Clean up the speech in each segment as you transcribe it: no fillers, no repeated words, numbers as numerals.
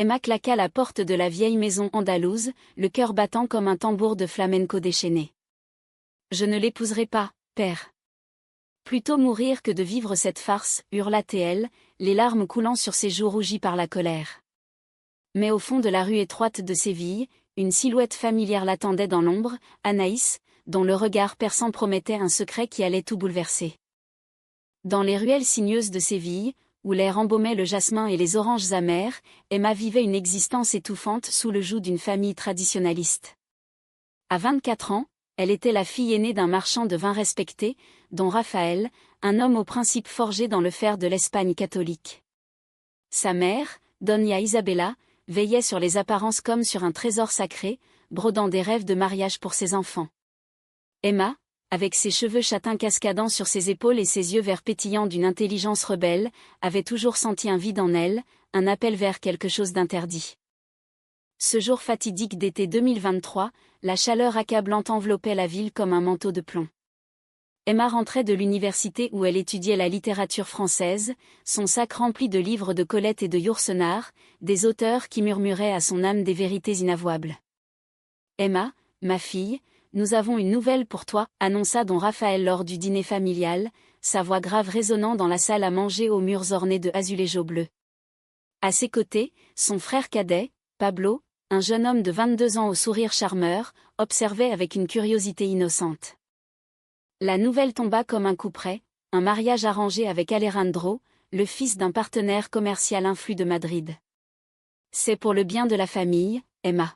Emma claqua la porte de la vieille maison andalouse, le cœur battant comme un tambour de flamenco déchaîné. « Je ne l'épouserai pas, père. Plutôt mourir que de vivre cette farce, hurla-t-elle, les larmes coulant sur ses joues rougies par la colère. Mais au fond de la rue étroite de Séville, une silhouette familière l'attendait dans l'ombre, Anaïs, dont le regard perçant promettait un secret qui allait tout bouleverser. Dans les ruelles sinueuses de Séville, où l'air embaumait le jasmin et les oranges amères, Emma vivait une existence étouffante sous le joug d'une famille traditionnaliste. À 24 ans, elle était la fille aînée d'un marchand de vin respecté, dont Raphaël, un homme aux principes forgés dans le fer de l'Espagne catholique. Sa mère, Doña Isabella, veillait sur les apparences comme sur un trésor sacré, brodant des rêves de mariage pour ses enfants. Emma, avec ses cheveux châtains cascadant sur ses épaules et ses yeux verts pétillants d'une intelligence rebelle, avait toujours senti un vide en elle, un appel vers quelque chose d'interdit. Ce jour fatidique d'été 2023, la chaleur accablante enveloppait la ville comme un manteau de plomb. Emma rentrait de l'université où elle étudiait la littérature française, son sac rempli de livres de Colette et de Yourcenar, des auteurs qui murmuraient à son âme des vérités inavouables. « Emma, ma fille, nous avons une nouvelle pour toi, » annonça don Raphaël lors du dîner familial, sa voix grave résonnant dans la salle à manger aux murs ornés de azuléjo bleu. À ses côtés, son frère cadet, Pablo, un jeune homme de 22 ans au sourire charmeur, observait avec une curiosité innocente. La nouvelle tomba comme un coup près, un mariage arrangé avec Alejandro, le fils d'un partenaire commercial influent de Madrid. C'est pour le bien de la famille, Emma.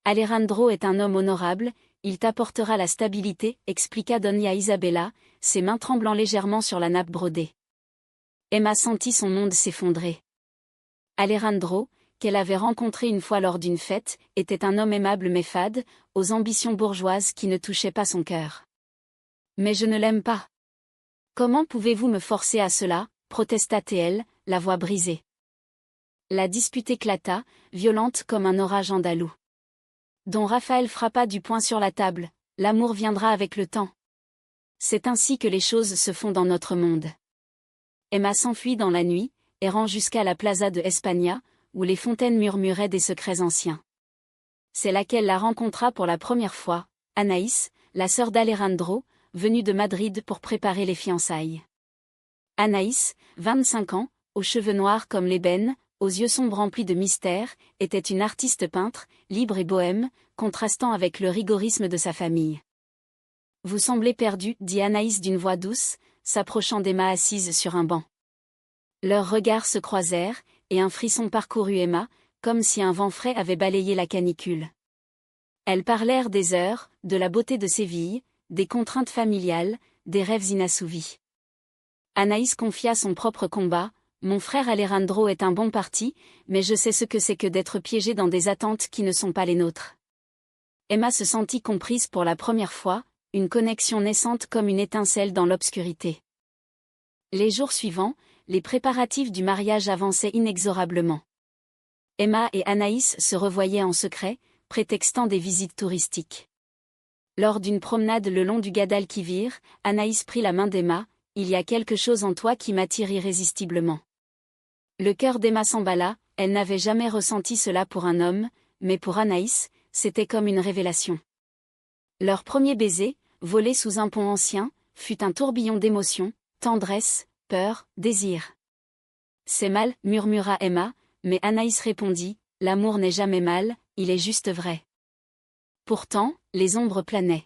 Alejandro est un homme honorable, il t'apportera la stabilité, expliqua Doña Isabella, ses mains tremblant légèrement sur la nappe brodée. Emma sentit son monde s'effondrer. Alejandro, qu'elle avait rencontré une fois lors d'une fête, était un homme aimable mais fade, aux ambitions bourgeoises qui ne touchaient pas son cœur. « Mais je ne l'aime pas. Comment pouvez-vous me forcer à cela ?» protesta-t-elle, la voix brisée. La dispute éclata, violente comme un orage andalou. Don Raphaël frappa du poing sur la table, « L'amour viendra avec le temps. C'est ainsi que les choses se font dans notre monde. » Emma s'enfuit dans la nuit, errant jusqu'à la plaza de España, où les fontaines murmuraient des secrets anciens. C'est là qu'elle la rencontra pour la première fois, Anaïs, la sœur d'Alejandro, venue de Madrid pour préparer les fiançailles. Anaïs, 25 ans, aux cheveux noirs comme l'ébène, aux yeux sombres remplis de mystère, était une artiste peintre, libre et bohème, contrastant avec le rigorisme de sa famille. « Vous semblez perdue, » dit Anaïs d'une voix douce, s'approchant d'Emma assise sur un banc. Leurs regards se croisèrent, et un frisson parcourut Emma, comme si un vent frais avait balayé la canicule. Elles parlèrent des heures, de la beauté de Séville, des contraintes familiales, des rêves inassouvis. Anaïs confia son propre combat, « Mon frère Alejandro est un bon parti, mais je sais ce que c'est que d'être piégé dans des attentes qui ne sont pas les nôtres. » Emma se sentit comprise pour la première fois, une connexion naissante comme une étincelle dans l'obscurité. Les jours suivants, les préparatifs du mariage avançaient inexorablement. Emma et Anaïs se revoyaient en secret, prétextant des visites touristiques. Lors d'une promenade le long du Guadalquivir, Anaïs prit la main d'Emma, « Il y a quelque chose en toi qui m'attire irrésistiblement. » Le cœur d'Emma s'emballa, elle n'avait jamais ressenti cela pour un homme, mais pour Anaïs, c'était comme une révélation. Leur premier baiser, volé sous un pont ancien, fut un tourbillon d'émotions, tendresse, peur, désir. « C'est mal, » murmura Emma, mais Anaïs répondit, « L'amour n'est jamais mal, il est juste vrai. » Pourtant, les ombres planaient.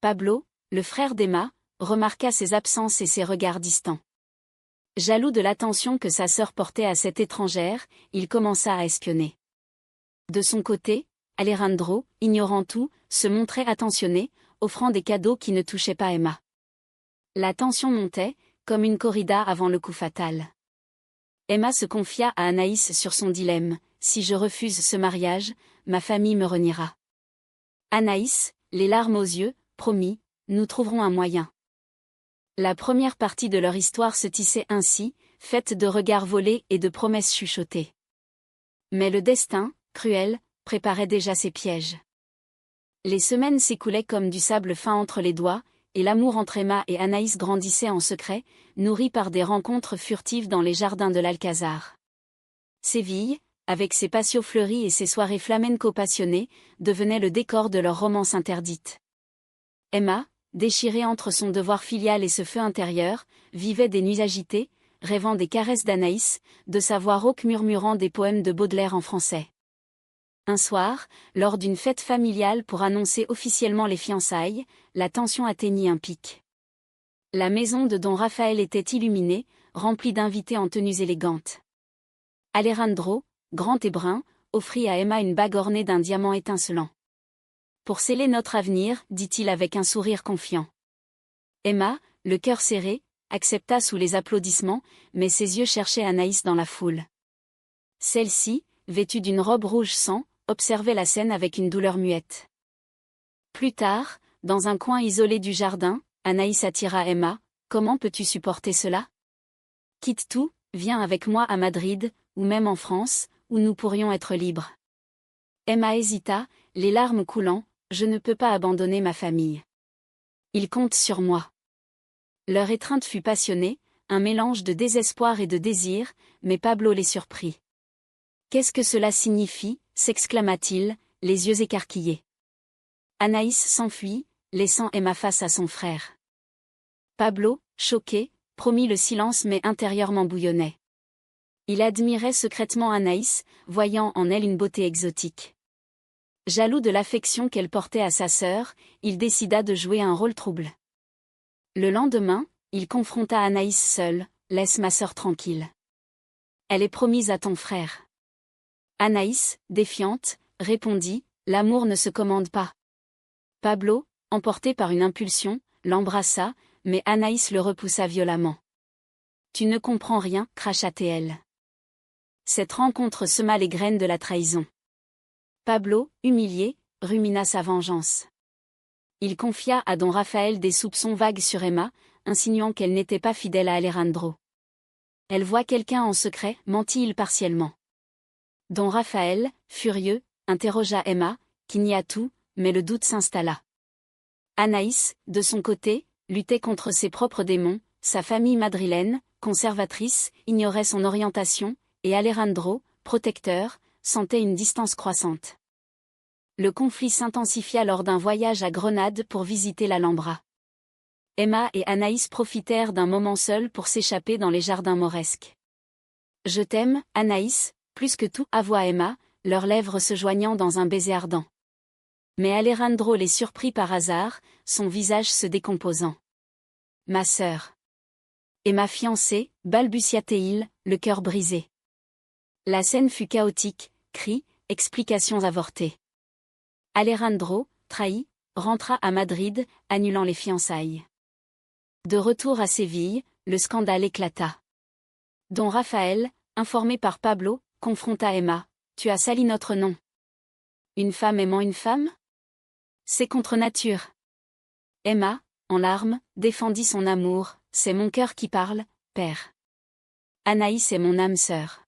Pablo, le frère d'Emma, remarqua ses absences et ses regards distants. Jaloux de l'attention que sa sœur portait à cette étrangère, il commença à espionner. De son côté, Alejandro, ignorant tout, se montrait attentionné, offrant des cadeaux qui ne touchaient pas Emma. La tension montait, comme une corrida avant le coup fatal. Emma se confia à Anaïs sur son dilemme, « Si je refuse ce mariage, ma famille me reniera. » Anaïs, les larmes aux yeux, promis, nous trouverons un moyen. La première partie de leur histoire se tissait ainsi, faite de regards volés et de promesses chuchotées. Mais le destin, cruel, préparait déjà ses pièges. Les semaines s'écoulaient comme du sable fin entre les doigts, et l'amour entre Emma et Anaïs grandissait en secret, nourri par des rencontres furtives dans les jardins de l'Alcazar. Séville, avec ses patios fleuris et ses soirées flamenco passionnées, devenait le décor de leur romance interdite. Emma, déchirée entre son devoir filial et ce feu intérieur, vivait des nuits agitées, rêvant des caresses d'Anaïs, de sa voix rauque murmurant des poèmes de Baudelaire en français. Un soir, lors d'une fête familiale pour annoncer officiellement les fiançailles, la tension atteignit un pic. La maison de Don Raphaël était illuminée, remplie d'invités en tenues élégantes. Alejandro, grand et brun, offrit à Emma une bague ornée d'un diamant étincelant. « Pour sceller notre avenir, dit-il avec un sourire confiant. » Emma, le cœur serré, accepta sous les applaudissements, mais ses yeux cherchaient Anaïs dans la foule. Celle-ci, vêtue d'une robe rouge sang, observait la scène avec une douleur muette. Plus tard, dans un coin isolé du jardin, Anaïs attira Emma. « Comment peux-tu supporter cela? Quitte tout, viens avec moi à Madrid, ou même en France, où nous pourrions être libres. » Emma hésita, les larmes coulant. « Je ne peux pas abandonner ma famille. Ils comptent sur moi. » Leur étreinte fut passionnée, un mélange de désespoir et de désir, mais Pablo les surprit. « Qu'est-ce que cela signifie » s'exclama-t-il, les yeux écarquillés. Anaïs s'enfuit, laissant Emma face à son frère. Pablo, choqué, promit le silence mais intérieurement bouillonnait. Il admirait secrètement Anaïs, voyant en elle une beauté exotique. Jaloux de l'affection qu'elle portait à sa sœur, il décida de jouer un rôle trouble. Le lendemain, il confronta Anaïs seule. « Laisse ma sœur tranquille. Elle est promise à ton frère. » Anaïs, défiante, répondit « L'amour ne se commande pas. » Pablo, emporté par une impulsion, l'embrassa, mais Anaïs le repoussa violemment. « Tu ne comprends rien, cracha-t-elle. » Cette rencontre sema les graines de la trahison. Pablo, humilié, rumina sa vengeance. Il confia à Don Raphaël des soupçons vagues sur Emma, insinuant qu'elle n'était pas fidèle à Alejandro. « Elle voit quelqu'un en secret, mentit-il partiellement. Don Raphaël, furieux, interrogea Emma, qui nia tout, mais le doute s'installa. Anaïs, de son côté, luttait contre ses propres démons, sa famille madrilène, conservatrice, ignorait son orientation, et Alejandro, protecteur, sentait une distance croissante. Le conflit s'intensifia lors d'un voyage à Grenade pour visiter l'Alhambra. Emma et Anaïs profitèrent d'un moment seul pour s'échapper dans les jardins mauresques. « Je t'aime, Anaïs, plus que tout » avoua Emma, leurs lèvres se joignant dans un baiser ardent. Mais Alejandro les surprit par hasard, son visage se décomposant. « Ma sœur. Et ma fiancée, balbutia-t-il, le cœur brisé. La scène fut chaotique, cris, explications avortées. Alejandro, trahi, rentra à Madrid, annulant les fiançailles. De retour à Séville, le scandale éclata. Don Raphaël, informé par Pablo, confronta Emma. « Tu as sali notre nom. Une femme aimant une femme? C'est contre nature. » Emma, en larmes, défendit son amour. « C'est mon cœur qui parle, père. Anaïs est mon âme sœur. »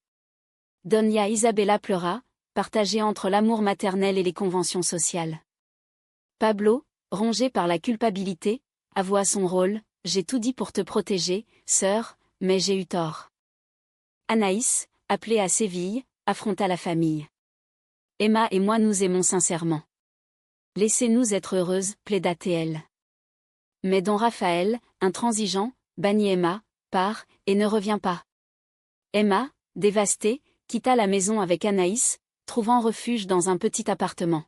Doña Isabella pleura, partagée entre l'amour maternel et les conventions sociales. Pablo, rongé par la culpabilité, avoua son rôle. « J'ai tout dit pour te protéger, sœur, mais j'ai eu tort. » Anaïs, appelée à Séville, affronta la famille. « Emma et moi nous aimons sincèrement. Laissez-nous être heureuses, plaida-t-elle. » Mais Don Raphaël, intransigeant, bannit Emma, part, et ne revient pas. Emma, dévastée, quitta la maison avec Anaïs, trouvant refuge dans un petit appartement.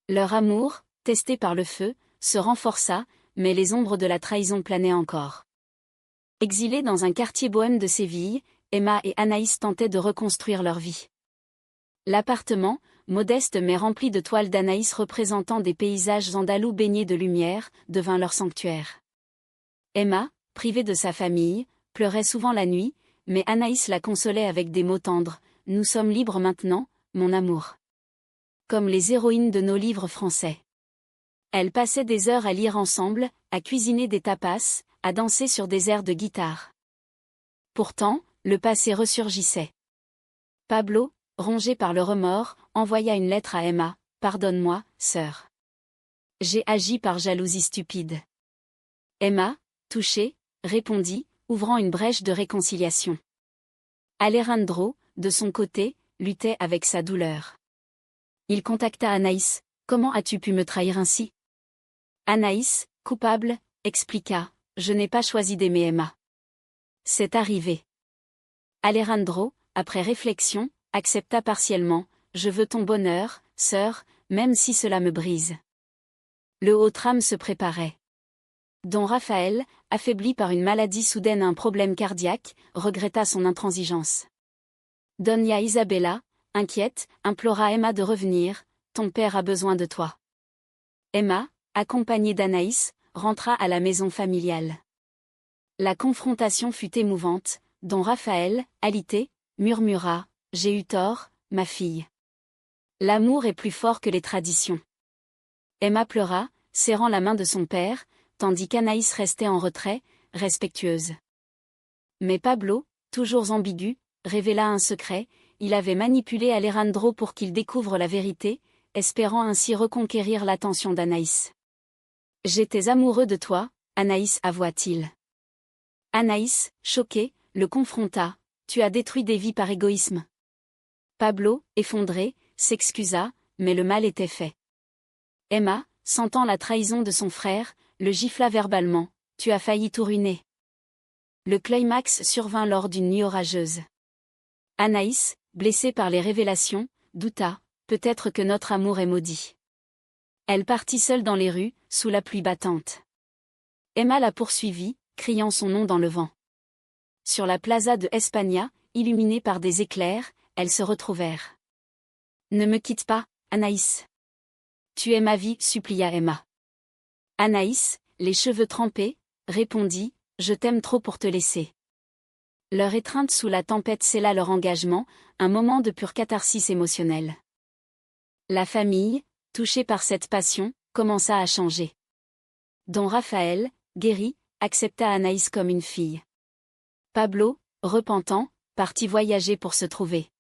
Leur amour, testé par le feu, se renforça, mais les ombres de la trahison planaient encore. Exilées dans un quartier bohème de Séville, Emma et Anaïs tentaient de reconstruire leur vie. L'appartement, modeste mais rempli de toiles d'Anaïs représentant des paysages andalous baignés de lumière, devint leur sanctuaire. Emma, privée de sa famille, pleurait souvent la nuit, mais Anaïs la consolait avec des mots tendres. « Nous sommes libres maintenant, mon amour. » Comme les héroïnes de nos livres français. Elles passaient des heures à lire ensemble, à cuisiner des tapas, à danser sur des airs de guitare. Pourtant, le passé ressurgissait. Pablo, rongé par le remords, envoya une lettre à Emma. « Pardonne-moi, sœur. J'ai agi par jalousie stupide. » Emma, touchée, répondit, ouvrant une brèche de réconciliation. Alejandro, de son côté, luttait avec sa douleur. Il contacta Anaïs. « Comment as-tu pu me trahir ainsi ?» Anaïs, coupable, expliqua. « Je n'ai pas choisi d'aimer Emma. C'est arrivé. » Alejandro, après réflexion, accepta partiellement. « Je veux ton bonheur, sœur, même si cela me brise. » Le haut trame se préparait. Don Raphaël, affaibli par une maladie soudaine, un problème cardiaque, regretta son intransigeance. Doña Isabella, inquiète, implora Emma de revenir. « Ton père a besoin de toi. » Emma, accompagnée d'Anaïs, rentra à la maison familiale. La confrontation fut émouvante. Don Raphaël, alité, murmura. « J'ai eu tort, ma fille. L'amour est plus fort que les traditions. » Emma pleura, serrant la main de son père, tandis qu'Anaïs restait en retrait, respectueuse. Mais Pablo, toujours ambigu, révéla un secret. Il avait manipulé Alejandro pour qu'il découvre la vérité, espérant ainsi reconquérir l'attention d'Anaïs. « J'étais amoureux de toi, Anaïs, avoua-t-il. Anaïs, choquée, le confronta. « Tu as détruit des vies par égoïsme. » Pablo, effondré, s'excusa, mais le mal était fait. Emma, sentant la trahison de son frère, le gifla verbalement. « Tu as failli tout ruiner. » Le climax survint lors d'une nuit orageuse. Anaïs, blessée par les révélations, douta. Peut-être que notre amour est maudit. Elle partit seule dans les rues, sous la pluie battante. Emma la poursuivit, criant son nom dans le vent. Sur la plaza de España, illuminée par des éclairs, elles se retrouvèrent. « Ne me quitte pas, Anaïs. Tu es ma vie, supplia Emma. Anaïs, les cheveux trempés, répondit. « Je t'aime trop pour te laisser. » Leur étreinte sous la tempête scella leur engagement, un moment de pure catharsis émotionnelle. La famille, touchée par cette passion, commença à changer. Don Raphaël, guéri, accepta Anaïs comme une fille. Pablo, repentant, partit voyager pour se trouver.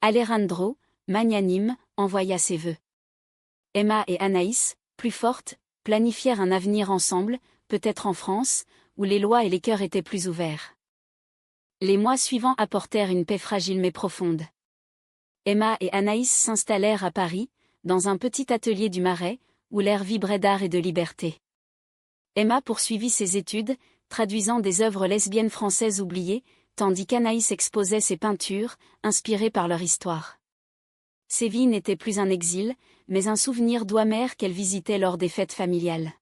Alejandro, magnanime, envoya ses vœux. Emma et Anaïs, plus fortes, planifièrent un avenir ensemble, peut-être en France, où les lois et les cœurs étaient plus ouverts. Les mois suivants apportèrent une paix fragile mais profonde. Emma et Anaïs s'installèrent à Paris, dans un petit atelier du Marais, où l'air vibrait d'art et de liberté. Emma poursuivit ses études, traduisant des œuvres lesbiennes françaises oubliées, tandis qu'Anaïs exposait ses peintures, inspirées par leur histoire. Séville n'était plus un exil, mais un souvenir doux amer qu'elle visitait lors des fêtes familiales.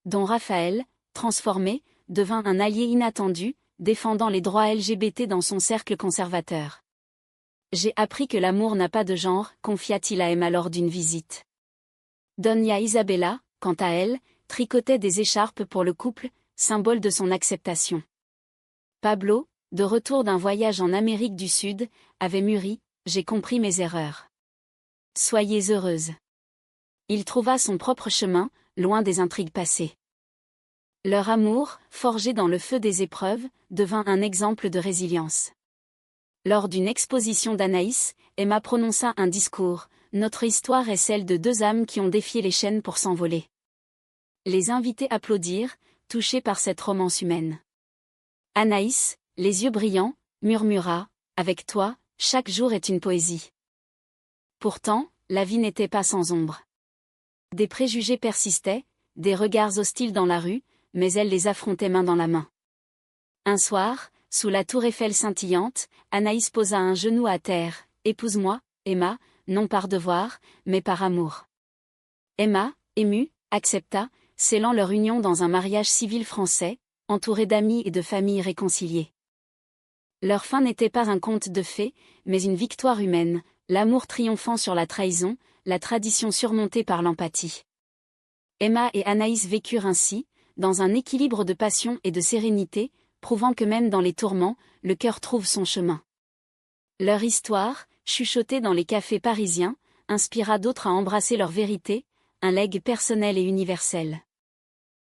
Don Raphaël, transformé, devint un allié inattendu, défendant les droits LGBT dans son cercle conservateur. « J'ai appris que l'amour n'a pas de genre », confia-t-il à Emma lors d'une visite. Doña Isabella, quant à elle, tricotait des écharpes pour le couple, symbole de son acceptation. Pablo, de retour d'un voyage en Amérique du Sud, avait mûri. « J'ai compris mes erreurs. Soyez heureuse. » Il trouva son propre chemin, loin des intrigues passées. Leur amour, forgé dans le feu des épreuves, devint un exemple de résilience. Lors d'une exposition d'Anaïs, Emma prononça un discours. « Notre histoire est celle de deux âmes qui ont défié les chaînes pour s'envoler. » Les invités applaudirent, touchés par cette romance humaine. Anaïs, les yeux brillants, murmura. « Avec toi, chaque jour est une poésie. » Pourtant, la vie n'était pas sans ombre. Des préjugés persistaient, des regards hostiles dans la rue, mais elle les affrontait main dans la main. Un soir, sous la tour Eiffel scintillante, Anaïs posa un genou à terre. « Épouse-moi, Emma, non par devoir, mais par amour. » Emma, émue, accepta, scellant leur union dans un mariage civil français, entouré d'amis et de familles réconciliées. Leur fin n'était pas un conte de fées, mais une victoire humaine, l'amour triomphant sur la trahison, la tradition surmontée par l'empathie. Emma et Anaïs vécurent ainsi, dans un équilibre de passion et de sérénité, prouvant que même dans les tourments, le cœur trouve son chemin. Leur histoire, chuchotée dans les cafés parisiens, inspira d'autres à embrasser leur vérité, un legs personnel et universel.